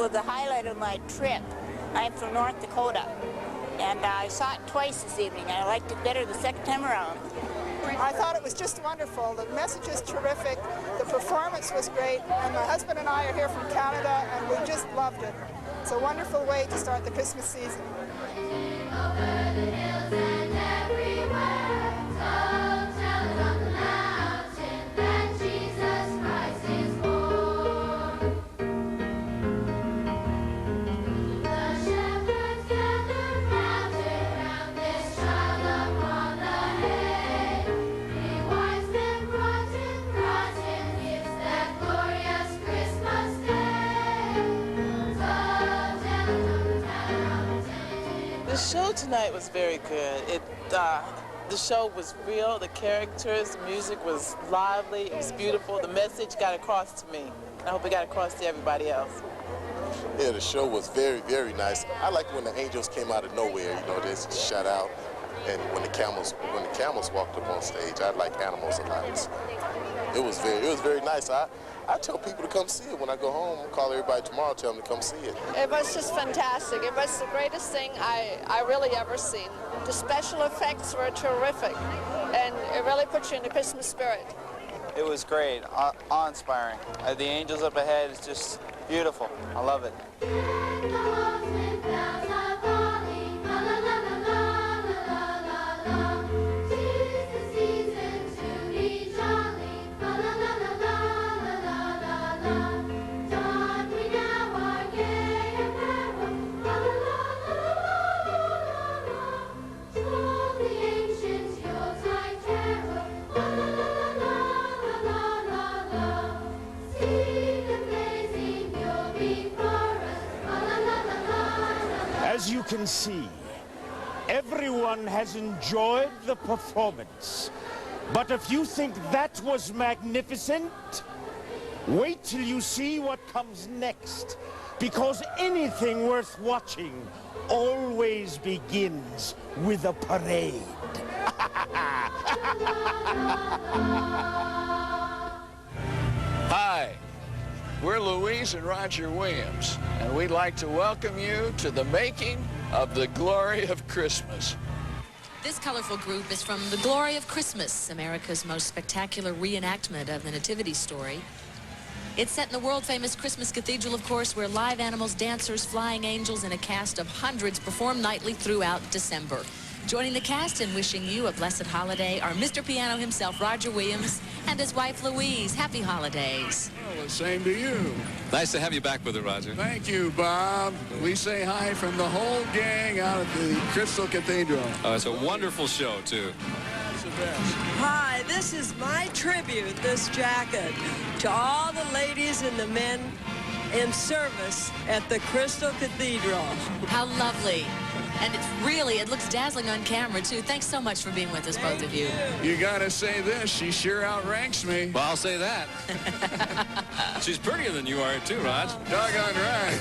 was the highlight of my trip. I'm from North Dakota, and I saw it twice this evening, and I liked it better the second time around. I thought it was just wonderful. The message is terrific, the performance was great, and my husband and I are here from Canada, and we just loved it. It's a wonderful way to start the Christmas season. The show tonight was very good. The show was real, the characters, the music was lively, it was beautiful. The message got across to me. I hope it got across to everybody else. Yeah, the show was very, very nice. I liked when the angels came out of nowhere, you know, they just shut out. And when the camels walked up on stage, I like animals a lot. It was very nice. I tell people to come see it when I go home. I'll call everybody tomorrow, tell them to come see it. It was just fantastic. It was the greatest thing I really ever seen. The special effects were terrific, and it really puts you in the Christmas spirit. It was great, awe-inspiring. The angels up ahead is just beautiful. I love it. As you can see, everyone has enjoyed the performance. But if you think that was magnificent, wait till you see what comes next. Because anything worth watching always begins with a parade. Hi, we're Louise and Roger Williams, and we'd like to welcome you to the making of The Glory of Christmas. This colorful group is from The Glory of Christmas, America's most spectacular reenactment of the Nativity story. It's set in the world-famous Christmas Cathedral, of course, where live animals, dancers, flying angels, and a cast of hundreds perform nightly throughout December. Joining the cast in wishing you a blessed holiday are Mr. Piano himself, Roger Williams, and his wife, Louise. Happy holidays. Well, the same to you. Nice to have you back with it, Roger. Thank you, Bob. We say hi from the whole gang out at the Crystal Cathedral. Oh, it's a wonderful show, too. That's the best. Hi, this is my tribute, this jacket, to all the ladies and the men in service at the Crystal Cathedral. How lovely. And it looks dazzling on camera, too. Thanks so much for being with us, both of you. You gotta say this, she sure outranks me. Well, I'll say that. She's prettier than you are, too, Raj. Doggone right.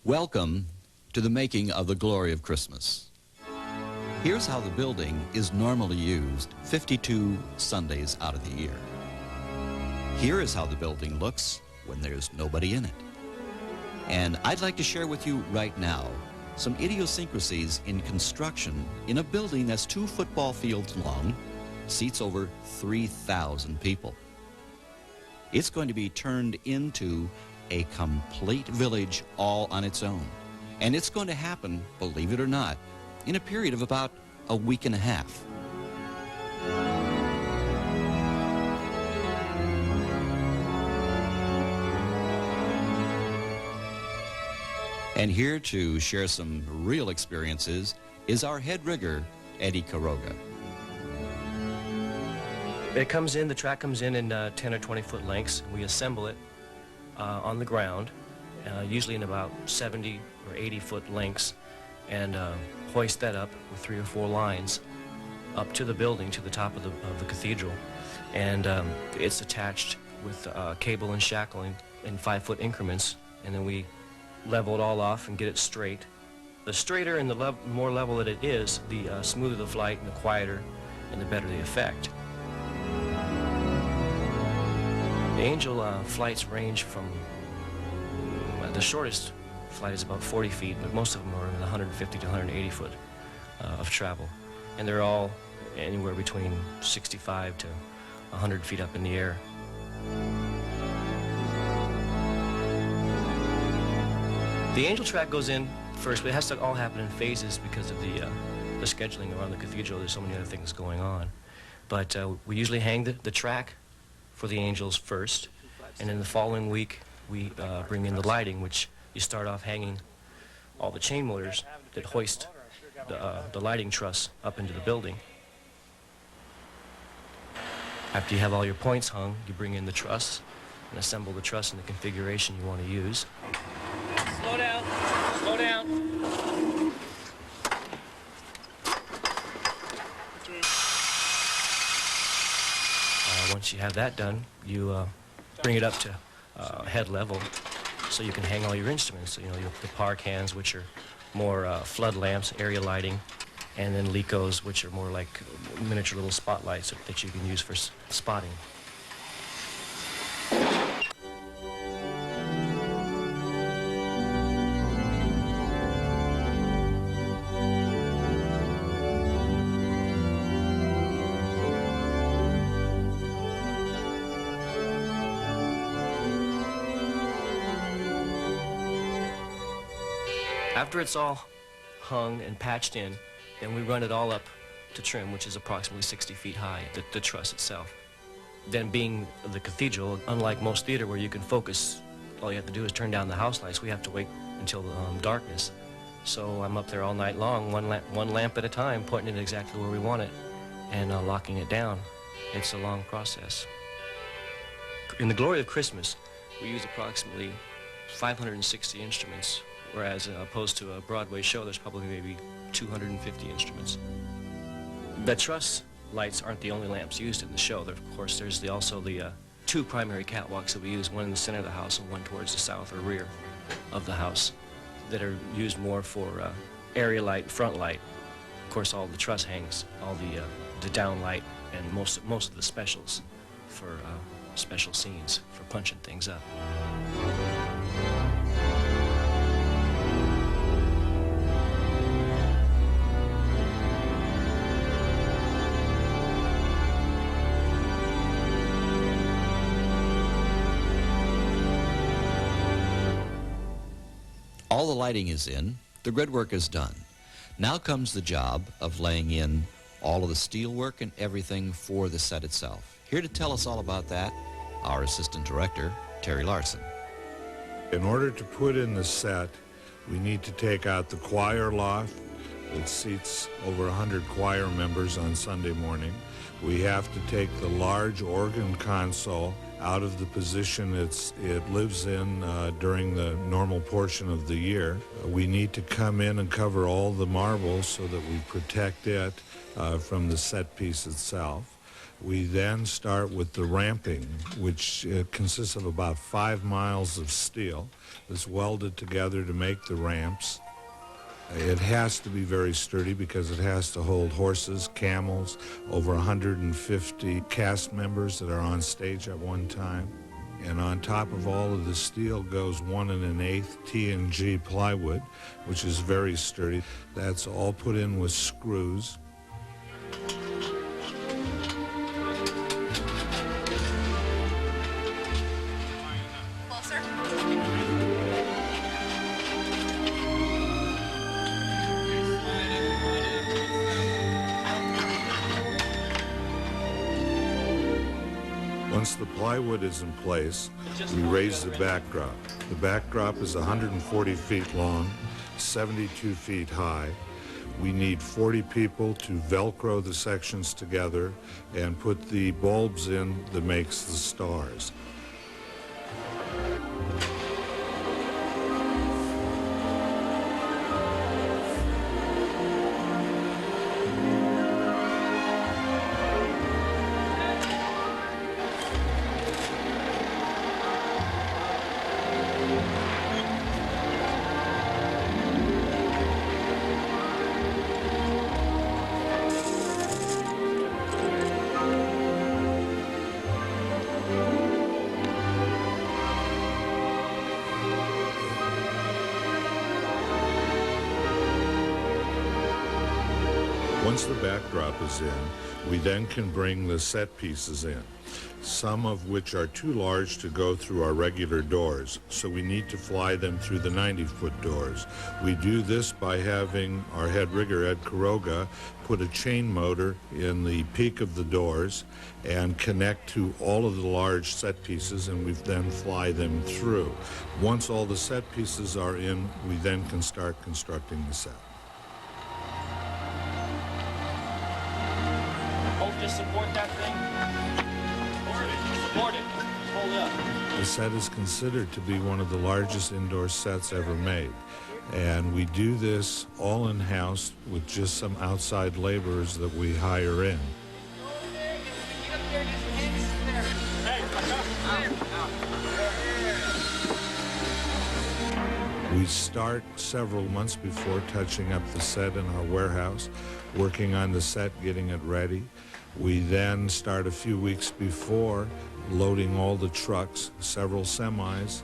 Welcome to the making of The Glory of Christmas. Here's how the building is normally used 52 Sundays out of the year. Here is how the building looks when there's nobody in it. And I'd like to share with you right now some idiosyncrasies in construction in a building that's 2 football fields long, seats over 3,000 people. It's going to be turned into a complete village all on its own. And it's going to happen, believe it or not, in a period of about a week and a half. And here to share some real experiences is our head rigger, Eddie Caroga. It comes in, the track comes in 10 or 20 foot lengths. We assemble it on the ground, usually in about 70 or 80 foot lengths, and hoist that up with 3 or 4 lines up to the building, to the top of the cathedral. And it's attached with cable and shackling in 5 foot increments, and then we level it all off and get it straight. The straighter and the more level that it is, the smoother the flight and the quieter and the better the effect. The Angel flights range from, the shortest flight is about 40 feet, but most of them are in the 150 to 180 foot of travel. And they're all anywhere between 65 to 100 feet up in the air. The Angel track goes in first, but it has to all happen in phases because of the scheduling around the cathedral. There's so many other things going on. But we usually hang the track for the Angels first, and then the following week we bring in the lighting, which you start off hanging all the chain motors that hoist the lighting truss up into the building. After you have all your points hung, you bring in the truss and assemble the truss in the configuration you want to use. Slow down. Slow down. Once you have that done, you bring it up to head level so you can hang all your instruments. So, you know, the power cans, which are more flood lamps, area lighting, and then Licos, which are more like miniature little spotlights that you can use for spotting. After it's all hung and patched in, then we run it all up to trim, which is approximately 60 feet high, the truss itself. Then being the cathedral, unlike most theater where you can focus, all you have to do is turn down the house lights, we have to wait until darkness. So I'm up there all night long, one lamp at a time, putting it exactly where we want it and locking it down. It's a long process. In the Glory of Christmas, we use approximately 560 instruments, whereas opposed to a Broadway show, there's probably maybe 250 instruments. The truss lights aren't the only lamps used in the show. There, of course, there's also the 2 primary catwalks that we use, one in the center of the house and one towards the south or rear of the house, that are used more for area light, front light. Of course, all the truss hangs, all the down light, and most of the specials for special scenes, for punching things up. All the lighting is in, the grid work is done. Now comes the job of laying in all of the steel work and everything for the set itself. Here to tell us all about that, our assistant director, Terry Larson. In order to put in the set, we need to take out the choir loft, which seats over 100 choir members on Sunday morning. We have to take the large organ console out of the position it lives in during the normal portion of the year. We need to come in and cover all the marbles so that we protect it from the set piece itself. We then start with the ramping, which consists of about 5 miles of steel that's welded together to make the ramps. It has to be very sturdy because it has to hold horses, camels, over 150 cast members that are on stage at one time. And on top of all of the steel goes 1 1/8 TNG plywood, which is very sturdy. That's all put in with screws. the plywood is in place, we raise the backdrop. The backdrop is 140 feet long, 72 feet high. We need 40 people to Velcro the sections together and put the bulbs in that makes the stars. Once the backdrop is in, we then can bring the set pieces in, some of which are too large to go through our regular doors, so we need to fly them through the 90-foot doors. We do this by having our head rigger, Ed Quiroga, put a chain motor in the peak of the doors and connect to all of the large set pieces, and we then fly them through. Once all the set pieces are in, we then can start constructing the set. Just support that thing. Support it. Just hold it up. The set is considered to be one of the largest indoor sets ever made. And we do this all in-house with just some outside laborers that we hire in. We start several months before touching up the set in our warehouse, working on the set, getting it ready. We then start a few weeks before loading all the trucks, several semis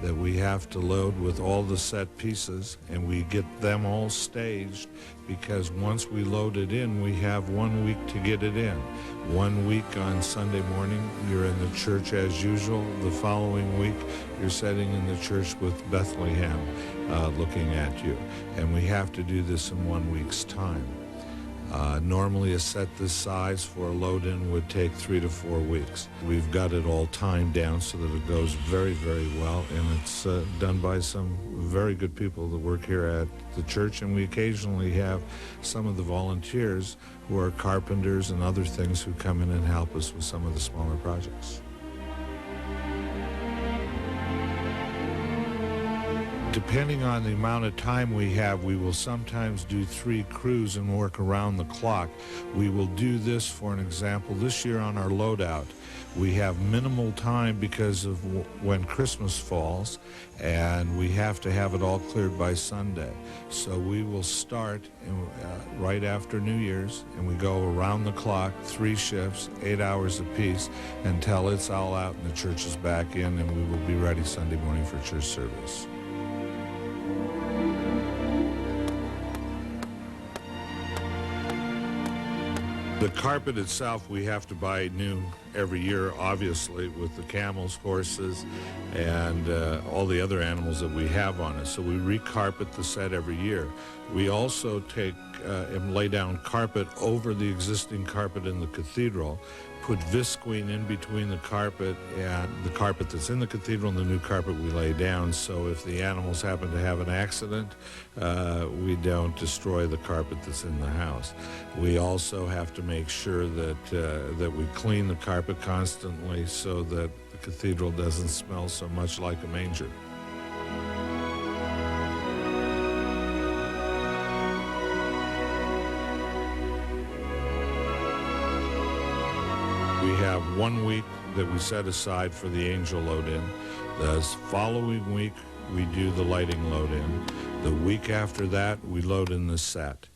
that we have to load with all the set pieces, and we get them all staged because once we load it in, we have 1 week to get it in. 1 week on Sunday morning, you're in the church as usual. The following week, you're sitting in the church with Bethlehem looking at you. And we have to do this in 1 week's time. Normally a set this size for a load-in would take 3 to 4 weeks. We've got it all timed down so that it goes very, very well, and it's done by some very good people that work here at the church, and we occasionally have some of the volunteers who are carpenters and other things who come in and help us with some of the smaller projects. Depending on the amount of time we have, we will sometimes do 3 crews and work around the clock. We will do this, for an example, this year on our loadout. We have minimal time because of when Christmas falls, and we have to have it all cleared by Sunday. So we will start right after New Year's, and we go around the clock, 3 shifts, 8 hours apiece, until it's all out and the church is back in, and we will be ready Sunday morning for church service. The carpet itself we have to buy new every year, obviously, with the camels, horses, and all the other animals that we have on it. So we recarpet the set every year. We also take and lay down carpet over the existing carpet in the cathedral, put visqueen in between the carpet and the carpet that's in the cathedral and the new carpet we lay down, so if the animals happen to have an accident, we don't destroy the carpet that's in the house. We also have to make sure that we clean the carpet constantly so that the cathedral doesn't smell so much like a manger. We have 1 week that we set aside for the angel load-in. The following week, we do the lighting load-in. The week after that, we load in the set.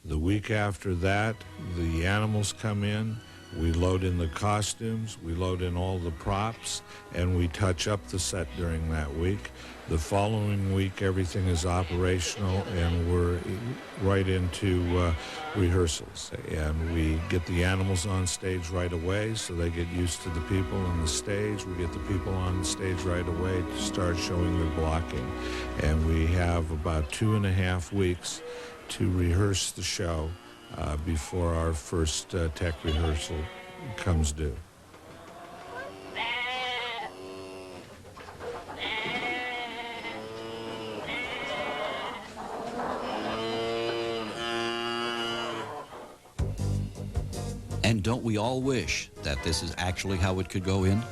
The week after that, the animals come in. We load in the costumes, we load in all the props, and we touch up the set during that week. The following week, everything is operational, and we're right into rehearsals. And we get the animals on stage right away, so they get used to the people on the stage. We get the people on the stage right away to start showing their blocking. And we have about 2.5 weeks to rehearse the show before our first tech rehearsal comes due. don't we all wish that this is actually how it could go in?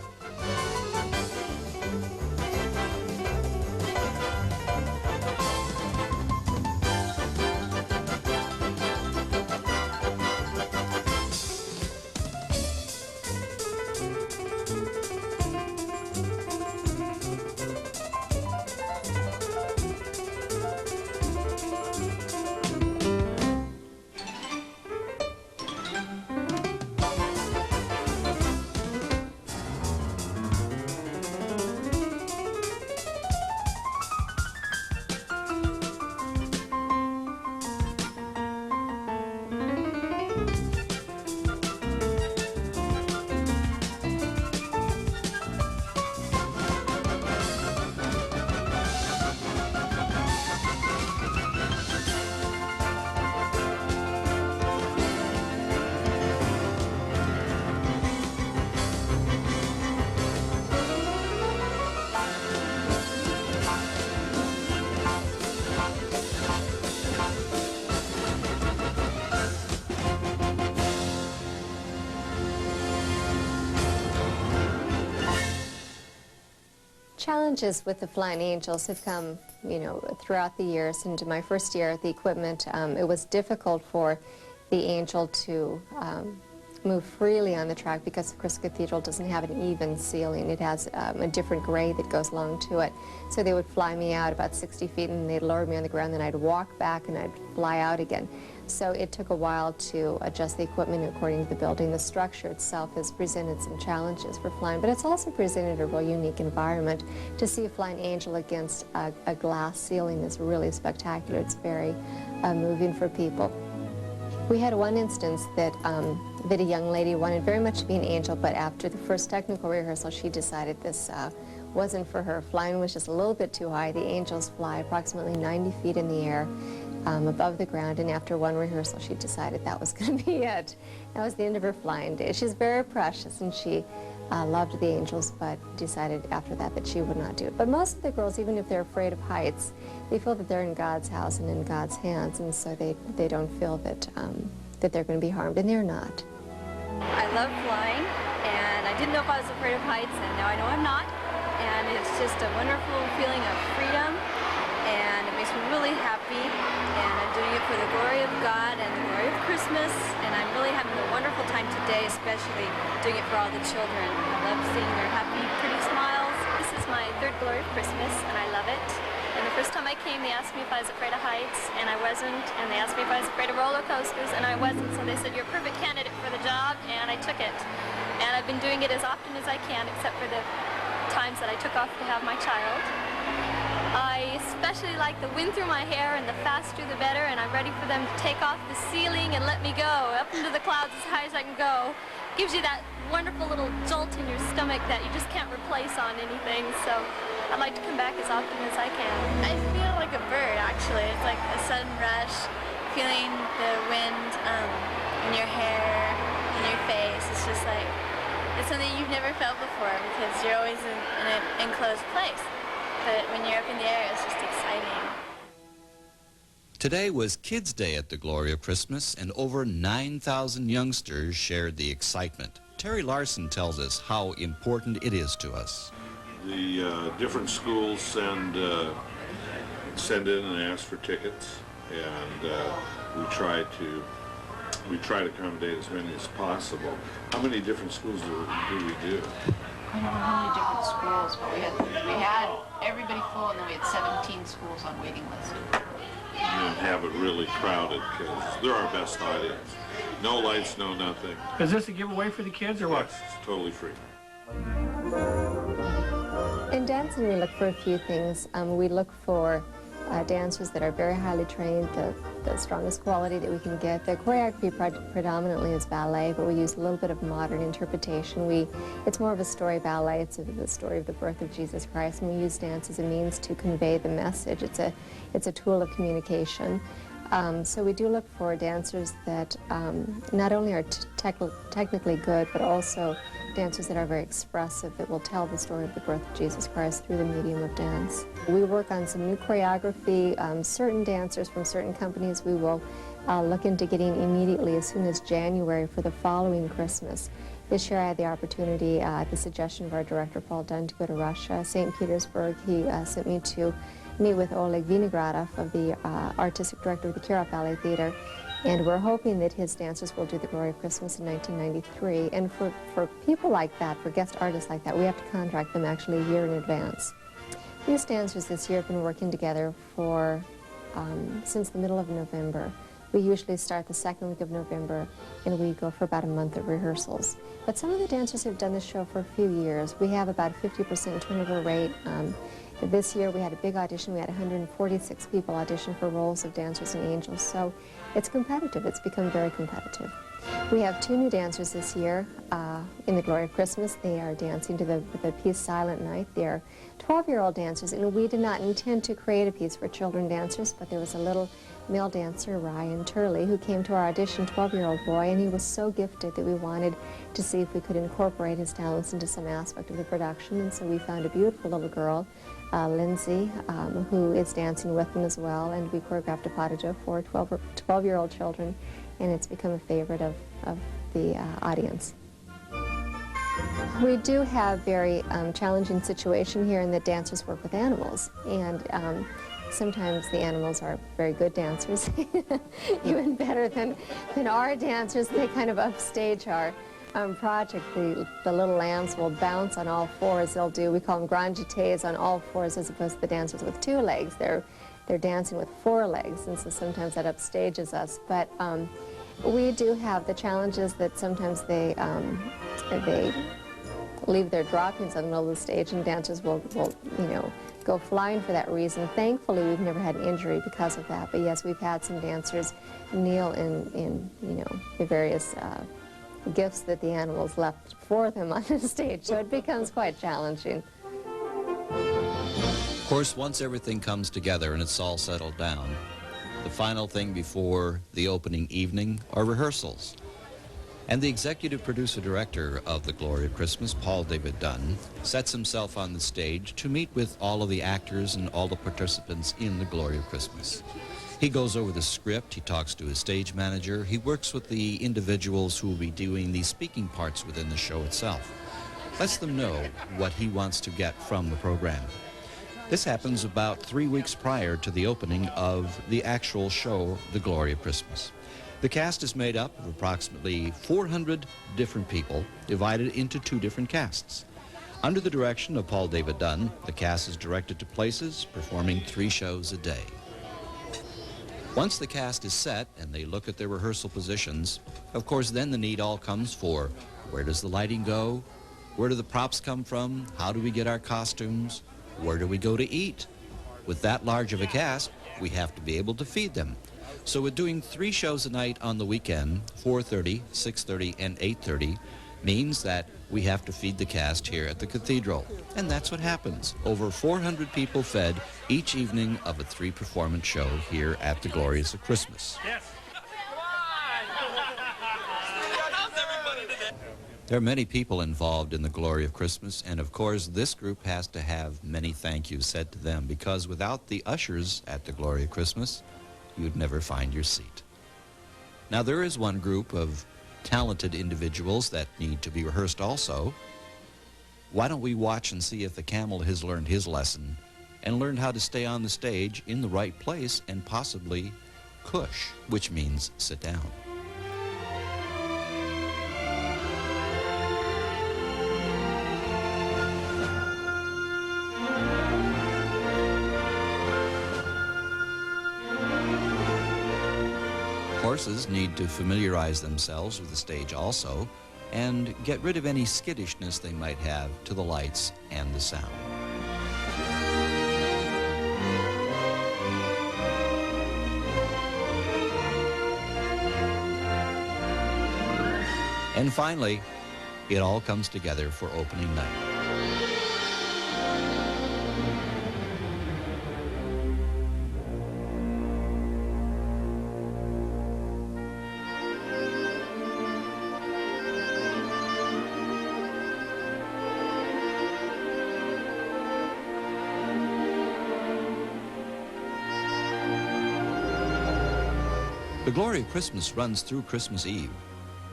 Challenges with the Flying Angels have come, throughout the years. Into my first year, the equipment, it was difficult for the angel to move freely on the track because the Crystal Cathedral doesn't have an even ceiling. It has a different grade that goes along to it. So they would fly me out about 60 feet and they'd lower me on the ground, then I'd walk back and I'd fly out again. So it took a while to adjust the equipment according to the building. The structure itself has presented some challenges for flying, but it's also presented a real unique environment. To see a flying angel against a glass ceiling is really spectacular. It's very moving for people. We had one instance that a young lady wanted very much to be an angel, but after the first technical rehearsal, she decided this wasn't for her. Flying was just a little bit too high. The angels fly approximately 90 feet in the air above the ground, and after one rehearsal, she decided that was going to be it. That was the end of her flying day. She's very precious, and she loved the angels, but decided after that she would not do it. But most of the girls, even if they're afraid of heights, they feel that they're in God's house and in God's hands, and so they don't feel that, that they're going to be harmed, and they're not. I love flying, and I didn't know if I was afraid of heights, and now I know I'm not. And it's just a wonderful feeling of freedom, and it makes me really happy. And I'm doing it for the glory of God and the glory of Christmas, and I'm really having a wonderful time today, especially doing it for all the children. I love seeing their happy, pretty smiles. This is my third glory of Christmas, and I love it. And the first time I came, they asked me if I was afraid of heights, and I wasn't. And they asked me if I was afraid of roller coasters, and I wasn't. So they said, you're a perfect candidate for the job, and I took it. And I've been doing it as often as I can, except for the times that I took off to have my child. I especially like the wind through my hair, and the faster the better, and I'm ready for them to take off the ceiling and let me go up into the clouds as high as I can go. Gives you that wonderful little jolt in your stomach that you just can't replace on anything, so I'd like to come back as often as I can. I feel like a bird, actually. It's like a sudden rush, feeling the wind in your hair, in your face. It's just like, it's something you've never felt before because you're always in an enclosed place. But when you're up in the air, it's just exciting. Today was Kids' Day at the Glory of Christmas, and over 9,000 youngsters shared the excitement. Terry Larson tells us how important it is to us. The different schools send in and ask for tickets, and we try to accommodate as many as possible. How many different schools do we do? I don't know how many different schools, but we had everybody full, and then we had 17 schools on waiting list. And have it really crowded because they're our best audience. No lights, no nothing. Is this a giveaway for the kids or what? Yes, it's totally free. In dancing, we look for a few things. We look for dancers that are very highly trained, the strongest quality that we can get. The choreography predominantly is ballet, but we use a little bit of modern interpretation. It's more of a story ballet. It's the story of the birth of Jesus Christ, and we use dance as a means to convey the message. It's a tool of communication. So we do look for dancers that not only are technically good, but also dancers that are very expressive, that will tell the story of the birth of Jesus Christ through the medium of dance. We work on some new choreography. Certain dancers from certain companies we will look into getting immediately as soon as January for the following Christmas. This year I had the opportunity, at the suggestion of our director Paul Dunn, to go to Russia, St. Petersburg. He sent me to meet with Oleg Vinogradov, of the artistic director of the Kirov Ballet Theater, and we're hoping that his dancers will do The Glory of Christmas in 1993. And for people like that, for guest artists like that, we have to contract them actually a year in advance. These dancers this year have been working together for since the middle of November. We usually start the second week of November, and we go for about a month of rehearsals. But some of the dancers have done this show for a few years. We have about a 50% turnover rate. This year we had a big audition. We had 146 people audition for roles of dancers and angels. So it's competitive. It's become very competitive. We have 2 new dancers this year in The Glory of Christmas. They are dancing to the piece Silent Night. They're 12-year-old dancers, and we did not intend to create a piece for children dancers, but there was a little male dancer, Ryan Turley, who came to our audition, 12-year-old boy, and he was so gifted that we wanted to see if we could incorporate his talents into some aspect of the production. And so we found a beautiful little girl, Lindsay, who is dancing with them as well, and we choreographed a pas de deux for 12-year-old children, and it's become a favorite of the audience. We do have very challenging situation here in that dancers work with animals, and sometimes the animals are very good dancers, even better than our dancers. They kind of upstage our project. The little lambs will bounce on all fours. We call them grand jetés on all fours, as opposed to the dancers with 2 legs. They're dancing with 4 legs, and so sometimes that upstages us. But we do have the challenges that sometimes they leave their droppings on the middle of the stage, and dancers will go flying for that reason. Thankfully, we've never had an injury because of that. But yes, we've had some dancers kneel in the various gifts that the animals left for them on the stage. So it becomes quite challenging. Of course, once everything comes together and it's all settled down, the final thing before the opening evening are rehearsals. And the executive producer-director of The Glory of Christmas, Paul David Dunn, sets himself on the stage to meet with all of the actors and all the participants in The Glory of Christmas. He goes over the script, he talks to his stage manager, he works with the individuals who will be doing the speaking parts within the show itself, lets them know what he wants to get from the program. This happens about 3 weeks prior to the opening of the actual show, The Glory of Christmas. The cast is made up of approximately 400 different people, divided into 2 different casts. Under the direction of Paul David Dunn, the cast is directed to places, performing 3 shows a day. Once the cast is set and they look at their rehearsal positions, of course then the need all comes for where does the lighting go? Where do the props come from? How do we get our costumes? Where do we go to eat? With that large of a cast, we have to be able to feed them. So we're doing 3 shows a night on the weekend, 4:30, 6:30, and 8:30, means that we have to feed the cast here at the cathedral. And that's what happens. Over 400 people fed each evening of a 3-performance show here at the Glories of Christmas. There are many people involved in the Glory of Christmas, and of course this group has to have many thank yous said to them, because without the ushers at the Glory of Christmas, you'd never find your seat. Now there is one group of talented individuals that need to be rehearsed also. Why don't we watch and see if the camel has learned his lesson and learned how to stay on the stage in the right place and possibly cush, which means sit down. Horses need to familiarize themselves with the stage also and get rid of any skittishness they might have to the lights and the sound. And finally, it all comes together for opening night. The Glory of Christmas runs through Christmas Eve,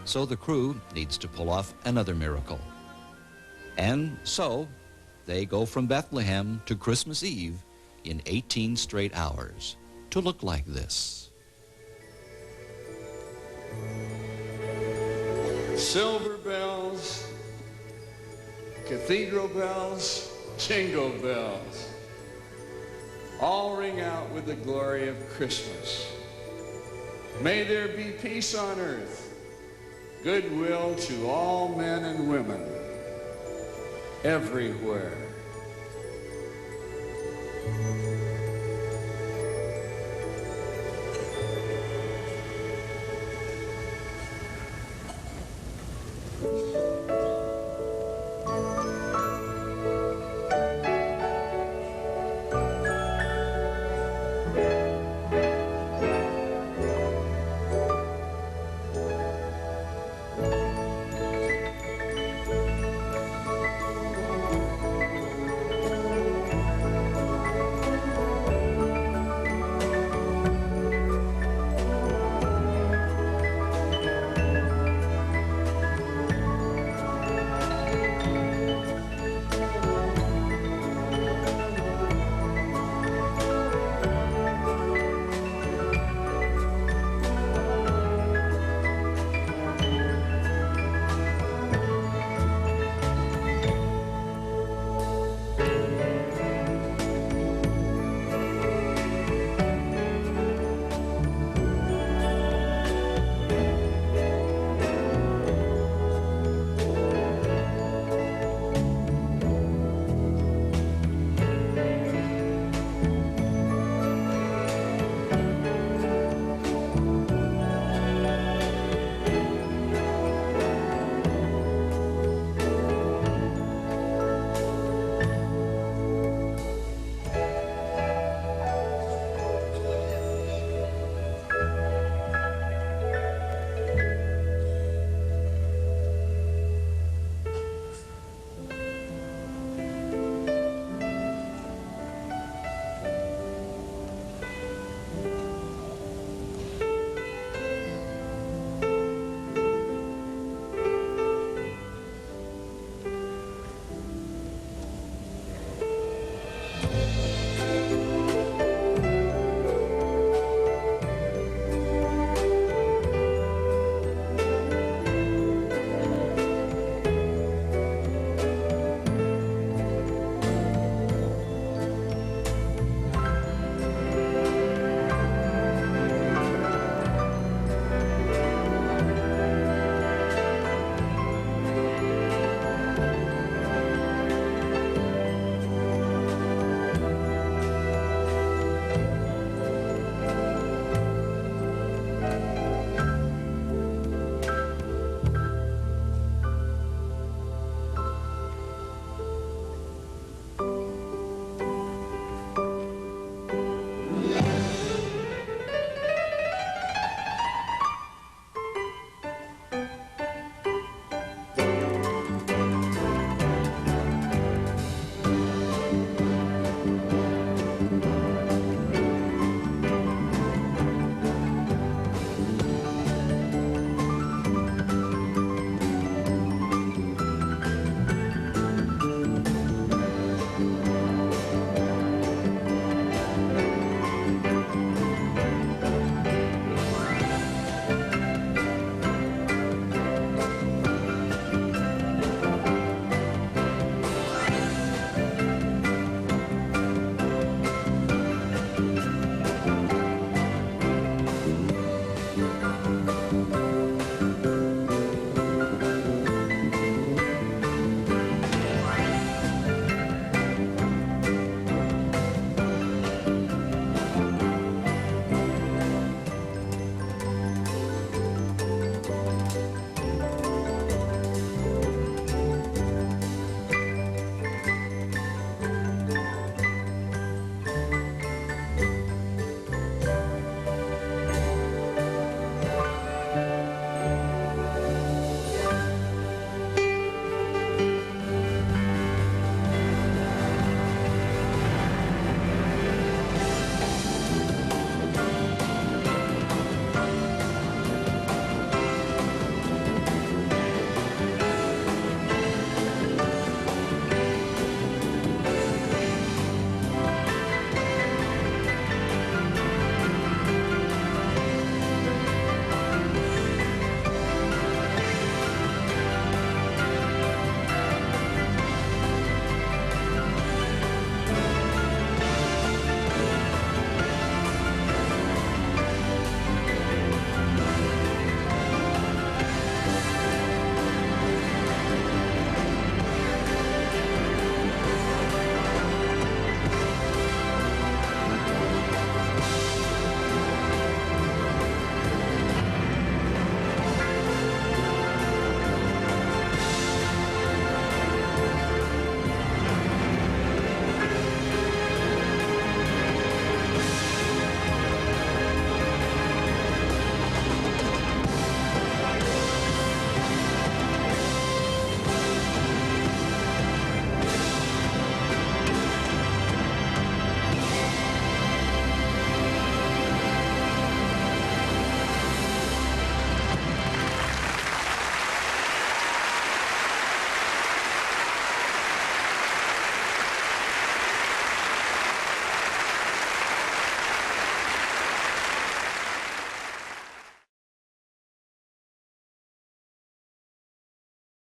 so the crew needs to pull off another miracle. And so, they go from Bethlehem to Christmas Eve in 18 straight hours to look like this. Silver bells, cathedral bells, jingle bells, all ring out with the glory of Christmas. May there be peace on earth, goodwill to all men and women, everywhere.